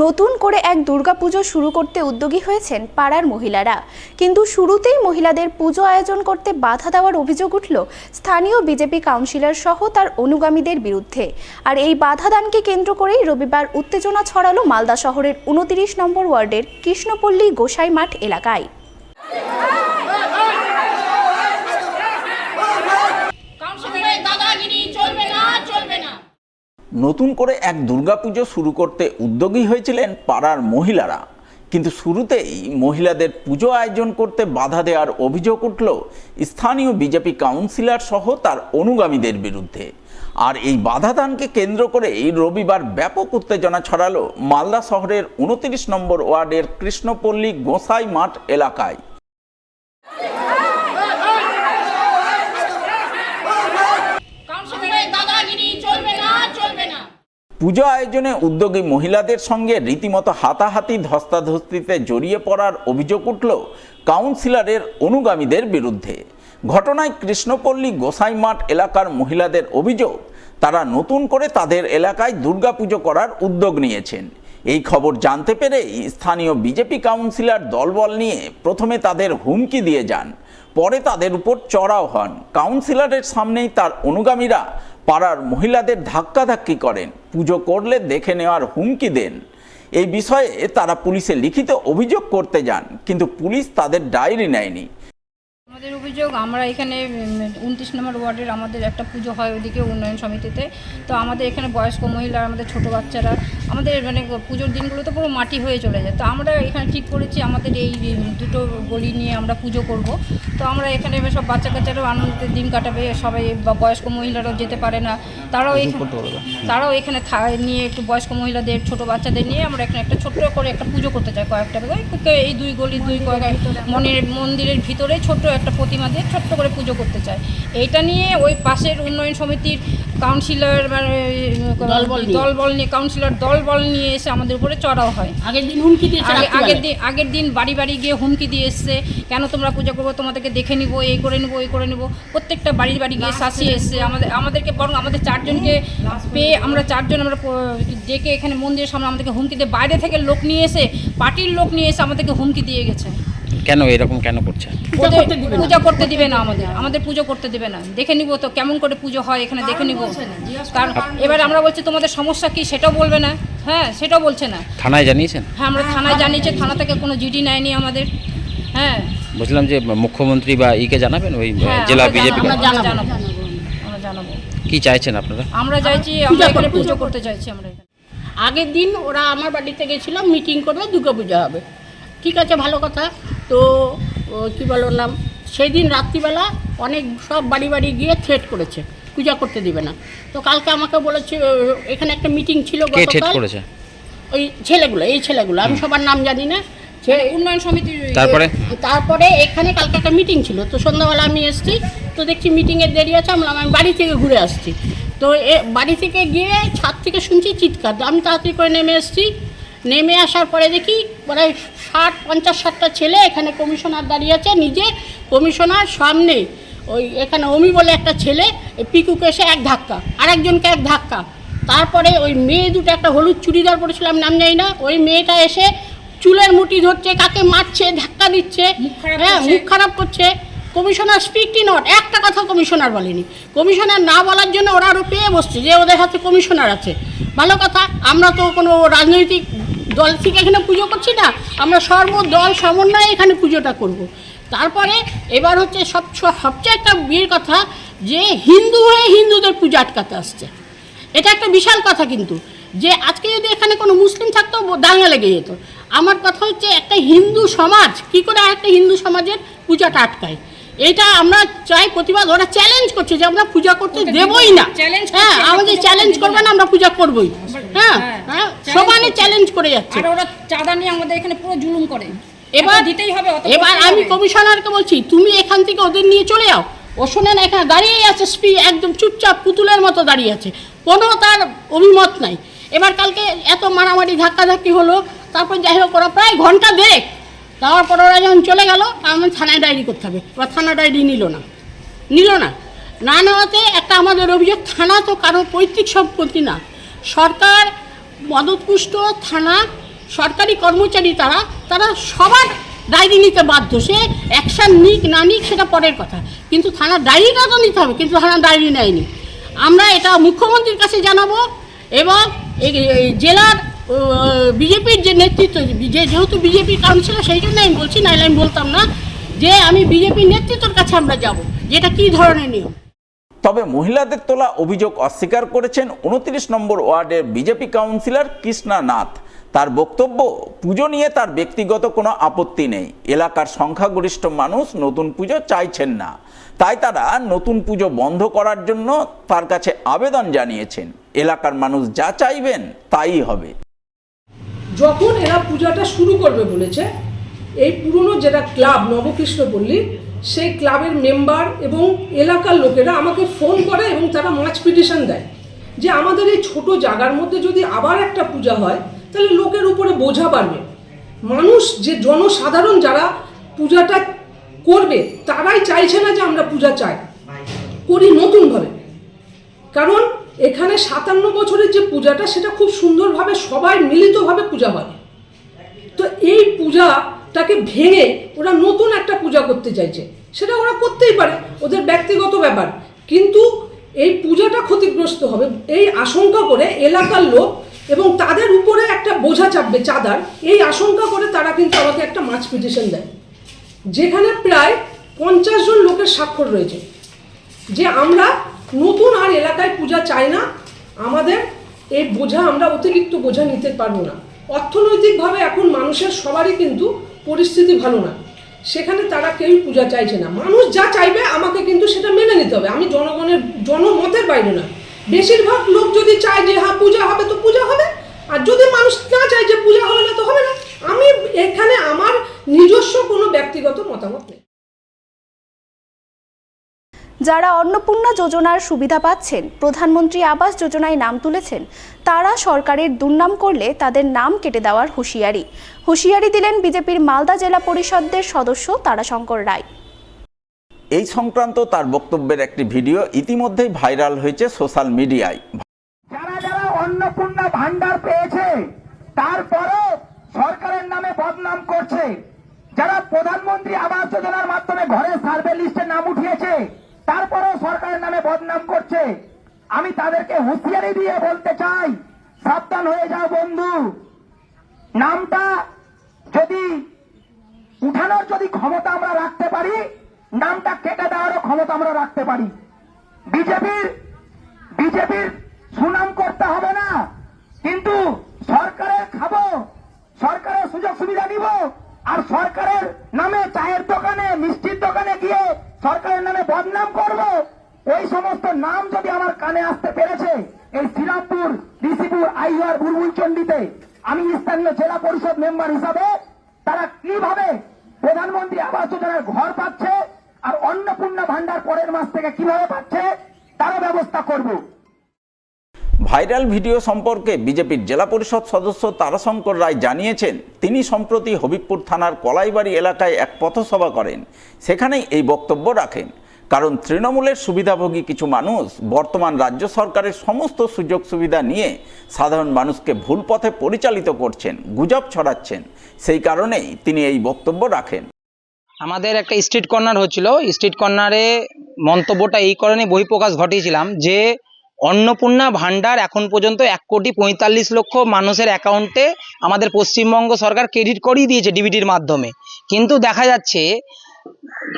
নতুন করে এক দুর্গাপুজো শুরু করতে উদ্যোগী হয়েছেন পাড়ার মহিলারা। কিন্তু শুরুতেই মহিলাদের পুজো আয়োজন করতে বাধা দেওয়ার অভিযোগ উঠল স্থানীয় বিজেপি কাউন্সিলর সহ তার অনুগামীদের বিরুদ্ধে। আর এই বাধা দানকে কেন্দ্র করেই রবিবার উত্তেজনা ছড়ালো মালদা শহরের 29 নম্বর ওয়ার্ডের কৃষ্ণপল্লী গোসাই মাঠ এলাকায়। নতুন করে এক দুর্গাপুজো শুরু করতে উদ্যোগী হয়েছিলেন পাড়ার মহিলারা, কিন্তু শুরুতেই মহিলাদের পুজো আয়োজন করতে বাধা দেওয়ার অভিযোগ উঠল স্থানীয় বিজেপি কাউন্সিলর সহ তার অনুগামীদের বিরুদ্ধে। আর এই বাধাদানকে কেন্দ্র করেই রবিবার ব্যাপক উত্তেজনা ছড়ালো মালদা শহরের 29 নম্বর ওয়ার্ডের কৃষ্ণপল্লী গোসাই মাঠ এলাকায়। পুজো আয়োজনে উদ্যোগী মহিলাদের সঙ্গে রীতিমতো হাতাহাতি ধস্তাধস্তিতে জড়িয়ে পড়ার অভিযোগ উঠল কাউন্সিলরের অনুগামীদের বিরুদ্ধে। ঘটনায় কৃষ্ণপল্লী গোসাই মাঠ এলাকার মহিলাদের অভিযোগ, তারা নতুন করে তাদের এলাকায় দুর্গাপুজো করার উদ্যোগ নিয়েছেন। এই খবর জানতে পেরেই স্থানীয় বিজেপি কাউন্সিলর দলবল নিয়ে প্রথমে তাদের হুমকি দিয়ে যান, পরে তাদের উপর চড়াও হন। কাউন্সিলরের সামনেই তার অনুগামীরা পাড়ার মহিলাদের ধাক্কাধাক্কি করেন, পুজো করলে দেখে নেওয়ার হুমকি দেন। এই বিষয়ে তারা পুলিশে লিখিত অভিযোগ করতে যান, কিন্তু পুলিশ তাদের ডায়েরি নেয়নি। আমাদের অভিযোগ, আমরা এখানে 29 নম্বর ওয়ার্ডের আমাদের একটা পুজো হয় ওদিকে উন্নয়ন সমিতিতে। তো আমাদের এখানে বয়স্ক মহিলা, আমাদের ছোট বাচ্চারা, আমাদের মানে পুজোর দিনগুলো তো পুরো মাটি হয়ে চলে যায়। তো আমরা এখানে ঠিক করেছি আমাদের এই দুটো গলি নিয়ে আমরা পুজো করব। তো আমরা এখানে সব বাচ্চা কাচ্চারাও আনন্দের দিন কাটাবে, সবাই বয়স্ক মহিলারাও যেতে পারে না, তারাও এখানে নিয়ে একটু বয়স্ক মহিলাদের ছোট বাচ্চাদের নিয়ে আমরা এখানে একটা ছোট্ট করে একটা পুজো করতে চাই। কয়েকটা এই দুই গলি মন্দিরের ভিতরে ছোট্ট একটা প্রতিমা দিয়ে ছোট্ট করে পুজো করতে চায়। এইটা নিয়ে ওই পাশের উন্নয়ন সমিতির কাউন্সিলর দলবল নিয়ে এসে আমাদের উপরে চড়াও হয়। আগের দিন বাড়ি বাড়ি গিয়ে হুমকি দিয়ে এসছে, কেন তোমরা পুজো করবো, তোমাদেরকে দেখে নিবো, এই করে নিবো। প্রত্যেকটা বাড়ির বাড়ি গিয়ে শাসিয়ে এসছে আমাদেরকে, বরং আমাদের চারজনকে পেয়ে আমরা ডেকে এখানে মন্দিরের সামনে আমাদেরকে হুমকি দিয়ে, বাইরে থেকে লোক নিয়ে এসে, পার্টির লোক নিয়ে এসে আমাদেরকে হুমকি দিয়ে গেছে। কেন এরকম কেন করছে? পূজা করতে দিবে না, আমাদের পুজো করতে দিবে না। দেখে নিব তো কেমন করে পুজো হয় এখানে, দেখে নিব। কারণ এবার আমরা বলছি তোমাদের সমস্যা কি সেটাও বলবে না। হ্যাঁ, সেটাও বলছে না। থানায় জানিয়েছেন? হ্যাঁ, আমরা থানায় জানিয়েছি, থানা থেকে কোনো জিডি নেয়নি আমাদের। হ্যাঁ, বলছিলাম যে মুখ্যমন্ত্রী বা ইকে জানাবেন, ওই জেলা বিজেপি? আমরা জানাবো। কি চাইছেন আপনারা? আমরা চাইছি, আমরা এখানে পুজো করতে চাইছি। আমরা আগের দিন ওরা আমার বাড়িতে গেছিল, মিটিং করবে, দুর্গাপূজা হবে। ঠিক আছে, ভালো কথা। তো কী বলো নাম, সেই দিন রাত্রিবেলা অনেক সব বাড়ি বাড়ি গিয়ে থ্রেট করেছে, পূজা করতে দিবে না। তো কালকে আমাকে বলেছে, এখানে একটা মিটিং ছিল গতকাল, ওই ছেলেগুলো আমি সবার নাম জানি না, উন্নয়ন সমিতি। তারপরে এখানে কালকে একটা মিটিং ছিল। তো সন্ধ্যাবেলা আমি এসেছি, তো দেখছি মিটিংয়ের দেরি আছে, আমি বাড়ি থেকে ঘুরে আসছি। তো বাড়ি থেকে গিয়ে ছাদ থেকে শুনছি চিৎকার। আমি তাড়াতাড়ি করে নেমে এসেছি। নেমে আসার পরে দেখি প্রায় 50-60টা ছেলে এখানে কমিশনার দাঁড়িয়ে আছে, নিজে কমিশনার সামনে। ওই এখানে অমি বলে একটা ছেলে, পিকুকে এসে এক ধাক্কা, আরেকজনকে এক ধাক্কা। তারপরে ওই মেয়ে দুটো, একটা হলুদ চুড়িদার পরেছিলাম, নাম জানি না, ওই মেয়েটা এসে চুলের মুঠি ধরছে, কাকে মারছে, ধাক্কা দিচ্ছে, হ্যাঁ, মুখ খারাপ করছে। কমিশনার স্পিকটি নট, একটা কথা কমিশনার বলেনি। কমিশনার না বলার জন্য ওরা আরও পেয়ে বসছে যে ওদের হাতে কমিশনার আছে। ভালো কথা, আমরা তো কোনো রাজনৈতিক দল থেকে এখানে পুজো করছি না, আমরা সর্বদল সমন্বয়ে এখানে পুজোটা করব। তারপরে এবার হচ্ছে সবচেয়ে একটা বিয়ের কথা, যে হিন্দু হয়ে হিন্দুদের পুজো আটকাতে আসছে। এটা একটা বিশাল কথা, কিন্তু যে আজকে যদি এখানে কোনো মুসলিম থাকতো দাঙ্গা লেগে যেত। আমার কথা হচ্ছে, একটা হিন্দু সমাজ কী করে আরেকটা হিন্দু সমাজের পূজাটা আটকায়, এটা আমরা চাই প্রতিবাদ। ওরা চ্যালেঞ্জ করছে যে আমরা পূজা করতে দেবই না। হ্যাঁ, আমাদের চ্যালেঞ্জ করবে না, আমরা পূজা করবই। হ্যাঁ, সমানে চ্যালেঞ্জ করে যাচ্ছে। আর ওরা চাঁদা নিয়ে আমাদের এখানে পুরো জুলুম করে। এবার দিতেই হবে। এবার আমি কমিশনারকে বলছি, তুমি এখান থেকে ওদের নিয়ে চলে যাও। ও শোনে না, এখানে দাঁড়িয়ে আছে, একদম চুপচাপ পুতুলের মতো দাঁড়িয়ে আছে, কোনো তার অভিমত নাই। এবার কালকে এত মারামারি ধাক্কাধাক্কি হলো, তারপর যাই হোক ওরা প্রায় ঘন্টা দেখ, তারপর ওরা যখন চলে গেল, আমার থানায় ডায়েরি করতে হবে। এবার থানা ডায়েরি নিল না নেওয়াতে একটা আমাদের অভিযোগ, থানা তো কারো পৈতৃক সম্পত্তি না, সরকার মদতপুষ্ট থানা সরকারি কর্মচারী তারা সবার ডায়েরি নিতে বাধ্য। সে অ্যাকশান নিক না নিক সেটা পরের কথা, কিন্তু থানার ডায়েরিটা তো নিতে হবে, কিন্তু থানার ডায়েরি নেয়নি। আমরা এটা মুখ্যমন্ত্রীর কাছে জানাবো এবং এই জেলার বিজেপির যে নেতৃত্ব, যেহেতু বিজেপির কাউন্সিলর সেই জন্য আমি বলছি, নাহলে আমি বলতাম না, যে আমি বিজেপির নেতৃত্বের কাছে আমরা যাব, যেটা কী ধরনের নিয়ম। তবে মহিলাদের তোলা অভিযোগ অস্বীকার করেছেন 29 নম্বর ওয়ার্ডের বিজেপি কাউন্সিলর কৃষ্ণা নাথ। তার বক্তব্য, পুজো নিয়ে তার ব্যক্তিগত কোনো আপত্তি নেই। এলাকার সংখ্যাগরিষ্ঠ মানুষ নতুন পুজো চাইছেন না, তাই তারা নতুন পুজো বন্ধ করার জন্য তার কাছে আবেদন জানিয়েছেন। এলাকার মানুষ যা চাইবেন তাই হবে। যখন এরা পূজাটা শুরু করবে বলেছে, এই পুরনো যেটা ক্লাব নবকৃষ্ণপল্লী, সেই ক্লাবের মেম্বার এবং এলাকার লোকেরা আমাকে ফোন করে এবং তারা মাছ পিটিশন দেয় যে আমাদের এই ছোট জায়গার মধ্যে যদি আবার একটা পূজা হয় তাহলে লোকের উপরে বোঝা বাড়বে। মানুষ যে জনসাধারণ যারা পূজাটা করবে তারাই চাইছে না যে আমরা পূজা চাই করি নতুনভাবে, কারণ এখানে 57 বছরের যে পূজাটা সেটা খুব সুন্দরভাবে সবাই মিলিতভাবে পূজা হয়। তো এই পূজাটাকে ভেঙে ওরা নতুন একটা পূজা করতে চাইছে, সেটা ওরা করতেই পারে, ওদের ব্যক্তিগত ব্যাপার, কিন্তু এই পূজাটা ক্ষতিগ্রস্ত হবে এই আশঙ্কা করে এলাকার লোক এবং তাদের উপরে একটা বোঝা চাপবে চাঁদার, এই আশঙ্কা করে তারা কিন্তু আমাকে একটা মাছ পিটিশন দেয়, যেখানে প্রায় 50 জন লোকের স্বাক্ষর রয়েছে যে আমরা নতুন আর এলাকায় পূজা চাই না, আমাদের এই বোঝা, আমরা অতিরিক্ত বোঝা নিতে পারবো না। অর্থনৈতিকভাবে এখন মানুষের সবারই কিন্তু পরিস্থিতি ভালো না, সেখানে তারা কেউই পূজা চাইছে না। মানুষ যা চাইবে আমাকে কিন্তু সেটা মেনে নিতে হবে, আমি জনমতের বাইরে না। বেশিরভাগ লোক যদি চায় যে হ্যাঁ পূজা হবে তো পূজা হবে, আর যদি মানুষ না চায় যে পূজা হবে না তো হবে না। আমি এখানে আমার নিজস্ব কোনো ব্যক্তিগত মতামত নেই। যারা অন্নপূর্ণা যোজনার সুবিধা পাচ্ছেন, প্রধানমন্ত্রী আবাস যোজনায় নাম তুলেছেন, তারা সরকারের দুর্নাম করলে তাদের নাম কেটে দেওয়ার হুঁশিয়ারি দিলেন বিজেপির মালদা জেলা পরিষদের সদস্য তারাশঙ্কর রায়। এই সংক্রান্ত তার বক্তব্যের একটি ভিডিও ইতিমধ্যেই ভাইরাল হয়েছে সোশ্যাল মিডিয়ায়। যারা যারা অন্নপূর্ণা ভান্ডার পেয়েছে তারপরও সরকারের নামে বদনাম করছে, যারা প্রধানমন্ত্রী আবাস যোজনার মাধ্যমে ঘরের সার্ভে লিস্টে নাম উঠিয়েছে তারপরেও সরকারের নামে বদনাম করছে, আমি তাদেরকে হুঁশিয়ারি দিয়ে বলতে চাই, সাবধান হয়ে যাও বন্ধু। নামটা যদি উঠানোর যদি ক্ষমতা আমরা রাখতে পারি, নামটা কেটে দেওয়ারও ক্ষমতা আমরা রাখতে পারি। বিজেপির সুনাম করতে হবে না, কিন্তু সরকারের খাবো, সরকারের সুযোগ সুবিধা নিব, আর সরকারের নামে চায়ের দোকানে মিষ্টির দোকানে গিয়ে সরকারের নামে বদনাম করব, ওই সমস্ত নাম যদি আমার কানে আসতে পেরেছে এই শ্রীরামপুর, ঋষিপুর, আইহার, বুলবুলচন্ডিতে, আমি স্থানীয় জেলা পরিষদ মেম্বার হিসাবে তারা কিভাবে প্রধানমন্ত্রী আবাস যোজনার ঘর পাচ্ছে আর অন্নপূর্ণা ভান্ডার পরের মাস থেকে কিভাবে পাচ্ছে তারও ব্যবস্থা করব। ভাইরাল ভিডিও সম্পর্কে বিজেপির জেলা পরিষদ সদস্য তারাশঙ্কর রায় জানিয়েছেন, তিনি সম্প্রতি হবিবপুর থানার কলাইবাড়ি এলাকায় এক পথসভা করেন, সেখানেই এই বক্তব্য রাখেন। কারণ তৃণমূলের সুবিধাভোগী কিছু মানুষ বর্তমান রাজ্য সরকারের সমস্ত সুযোগ সুবিধা নিয়ে সাধারণ মানুষকে ভুল পথে পরিচালিত করছেন, গুজব ছড়াচ্ছেন, সেই কারণেই তিনি এই বক্তব্য রাখেন। আমাদের একটা স্ট্রিট কর্নার হচ্ছিল, স্ট্রিট কর্নারে মন্তব্যটা এই কারণে বহিঃপ্রকাশ ঘটিয়েছিলাম যে অন্নপূর্ণা ভান্ডার এখন পর্যন্ত 1,45,00,000 মানুষের অ্যাকাউন্টে আমাদের পশ্চিমবঙ্গ সরকার ক্রেডিট করিয়ে দিয়েছে ডিবিটির মাধ্যমে, কিন্তু দেখা যাচ্ছে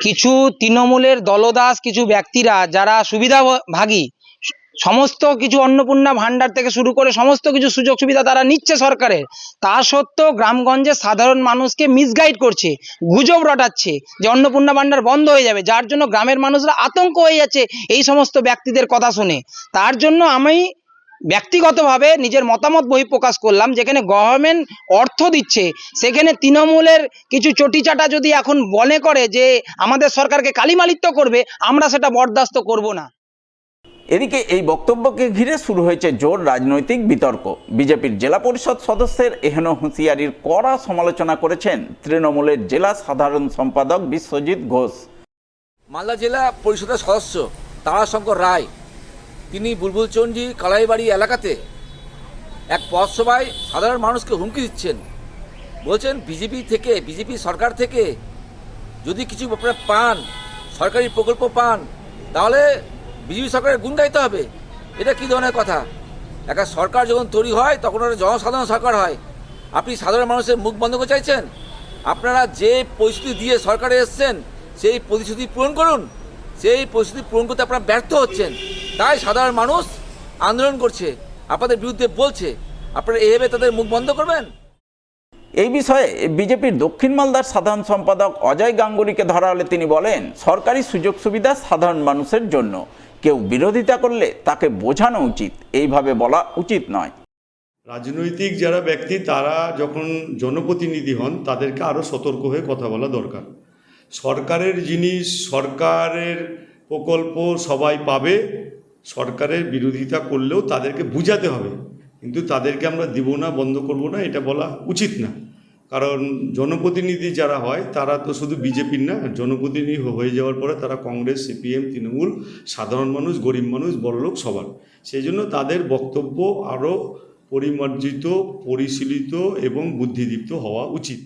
কিছু তৃণমূলের দলদাস কিছু ব্যক্তিরা যারা সুবিধাভাগী, সমস্ত কিছু অন্নপূর্ণা ভান্ডার থেকে শুরু করে সমস্ত কিছু সুযোগ সুবিধা তারা নিচ্ছে সরকারের, তা সত্ত্বেও গ্রামগঞ্জে সাধারণ মানুষকে মিসগাইড করছে, গুজব রটাচ্ছে যে অন্নপূর্ণা ভান্ডার বন্ধ হয়ে যাবে, যার জন্য গ্রামের মানুষরা আতঙ্ক হয়ে যাচ্ছে এই সমস্ত ব্যক্তিদের কথা শুনে। তার জন্য আমি ব্যক্তিগতভাবে নিজের মতামত বহিঃপ্রকাশ করলাম, যেখানে গভর্নমেন্ট অর্থ দিচ্ছে সেখানে তৃণমূলের কিছু চটিচাটা যদি এখন মনে করে যে আমাদের সরকারকে কালিমালিত্য করবে, আমরা সেটা বরদাস্ত করব না। এদিকে এই বক্তব্যকে ঘিরে শুরু হয়েছে জোর রাজনৈতিক বিতর্ক। বিজেপির জেলা পরিষদ সদস্যের এহেন হুঁশিয়ারির কড়া সমালোচনা করেছেন তৃণমূলের জেলা সাধারণ সম্পাদক বিশ্বজিৎ ঘোষ। মালদা জেলা পরিষদের সদস্য তারাশঙ্কর রায় তিনি বুলবুলচন্ডী কালাইবাড়ি এলাকাতে এক পথসভায় সাধারণ মানুষকে হুমকি দিচ্ছেন বলছেন বিজেপি সরকার থেকে যদি কিছু আপনারা পান, সরকারি প্রকল্প পান, তাহলে বিজেপি সরকারের গুণ গাইতে হবে। এটা কী ধরনের কথা? একটা সরকার যখন তৈরি হয় তখন ওটা জনসাধারণ সরকার হয়। আপনি সাধারণ মানুষের মুখ বন্ধ করতে চাইছেন? আপনারা যে পরিস্থিতি দিয়ে সরকারে এসছেন সেই প্রতিশ্রুতি পূরণ করুন। সেই প্রতিশ্রুতি পূরণ করতে আপনারা ব্যর্থ হচ্ছেন, তাই সাধারণ মানুষ আন্দোলন করছে, আপনাদের বিরুদ্ধে বলছে। আপনারা এভাবে তাদের মুখ বন্ধ করবেন? এই বিষয়ে বিজেপির দক্ষিণ মালদার সাধারণ সম্পাদক অজয় গাঙ্গুলিকে ধরা হলে তিনি বলেন, সরকারি সুযোগ সুবিধা সাধারণ মানুষের জন্য, কেউ বিরোধিতা করলে তাকে বোঝানো উচিত, এইভাবে বলা উচিত নয়। রাজনৈতিক যারা ব্যক্তি তারা যখন জনপ্রতিনিধি হন তাদেরকে আরও সতর্ক হয়ে কথা বলা দরকার। সরকারের জিনিস, সরকারের প্রকল্প সবাই পাবে, সরকারের বিরোধিতা করলেও তাদেরকে বুঝাতে হবে, কিন্তু তাদেরকে আমরা দিব না, বন্ধ করব না, এটা বলা উচিত না। কারণ জনপ্রতিনিধি যারা হয় তারা তো শুধু বিজেপির না, জনপ্রতিনিধি হয়ে যাওয়ার পরে তারা কংগ্রেস, সিপিএম, তৃণমূল, সাধারণ মানুষ, গরিব মানুষ, বড়লোক সবার। সেই জন্য তাদের বক্তব্য আরও পরিমার্জিত, পরিশীলিত এবং বুদ্ধিদীপ্ত হওয়া উচিত।